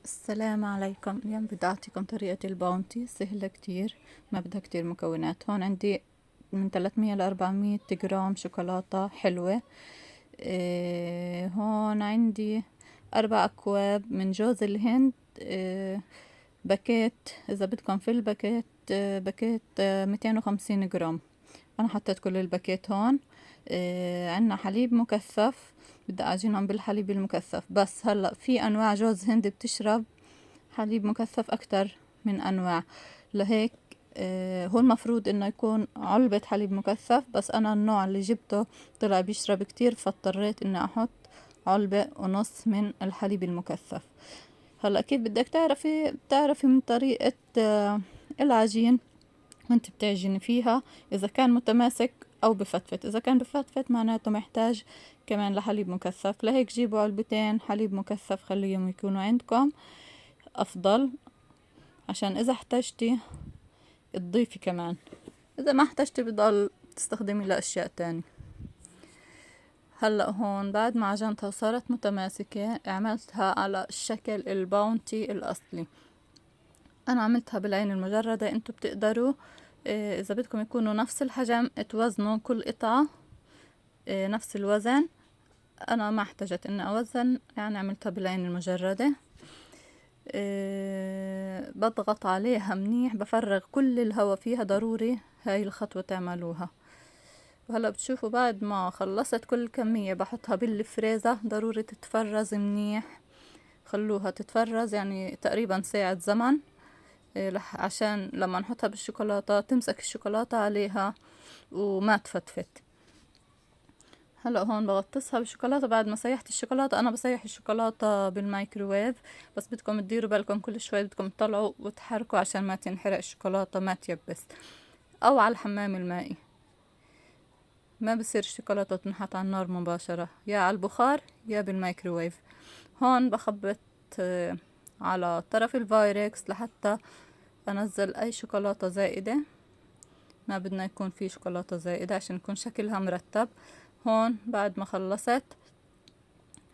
السلام عليكم. اليوم بدي أعطيكم طريقة الباونتي، سهلة كتير، ما بدها كتير مكونات. هون عندي من 300 ل 400 جرام شوكولاتة حلوة. هون عندي 4 أكواب من جوز الهند. باكيت إذا بدكم في الباكيت، باكيت 250 جرام. أنا حطيت كل الباكيت هون. عنا حليب مكثف، بدي أعجنهم بالحليب المكثف. بس هلأ في أنواع جوز هند بتشرب حليب مكثف أكتر من أنواع، لهيك هو المفروض إنه يكون علبة حليب مكثف، بس أنا النوع اللي جبته طلع بيشرب كتير، فاضطريت إني أحط علبة ونص من الحليب المكثف. هلأ كيف بدك بتعرفي من طريقة العجين وانت بتعجني فيها إذا كان متماسك أو بفتفت. إذا كان بفتفت معناته محتاج كمان لحليب مكثف، لهيك جيبوا علبتين حليب مكثف، خليهم يكونوا عندكم أفضل، عشان إذا احتجتي تضيفي كمان، إذا ما احتجتي بضل تستخدمي لأشياء تاني. هلأ هون بعد ما عجنتها وصارت متماسكة، عملتها على الشكل الباونتي الأصلي. أنا عملتها بالعين المجردة. انتو بتقدروا إذا بدكم يكونوا نفس الحجم توزنوا كل قطعة نفس الوزن. أنا ما احتجت إني أوزن، يعني عملتها بالعين المجردة. بضغط عليها منيح، بفرغ كل الهواء فيها، ضروري هاي الخطوة تعملوها. وهلا بتشوفوا بعد ما خلصت كل الكمية بحطها بالفريزر، ضروري تتفرز منيح، خلوها تتفرز يعني تقريبا ساعة زمن، عشان لما نحطها بالشوكولاتة تمسك الشوكولاتة عليها وما تفتفت. هلا هون بغطسها بالشوكولاتة. بعد ما سيحت الشوكولاتة، انا بسيح الشوكولاتة بالمايكروويف، بس بدكم تديروا بالكم كل شوي بدكم تطلعوا وتحركوا عشان ما تنحرق الشوكولاتة، ما تيبس. او على الحمام المائي، ما بصير الشوكولاتة تنحط على النار مباشرة، يا على البخار يا بالمايكروويف. هون بخبط على طرف الفايركس لحتى انزل اي شوكولاتة زائدة. ما بدنا يكون في شوكولاتة زائدة عشان يكون شكلها مرتب. هون بعد ما خلصت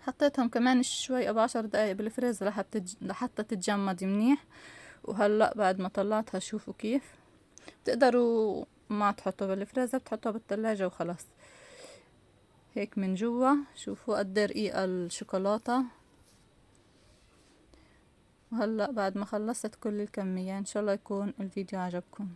حطيتهم كمان شوي ابو 10 دقايق بالفريزر لحتى تتجمد منيح. وهلأ بعد ما طلعتها شوفوا كيف. بتقدروا ما تحطوا بالفريزر، بتحطوها بالثلاجة وخلاص. هيك من جوا شوفوا قد رقيقة الشوكولاتة. وهلأ بعد ما خلصت كل الكمية، ان شاء الله يكون الفيديو عجبكم.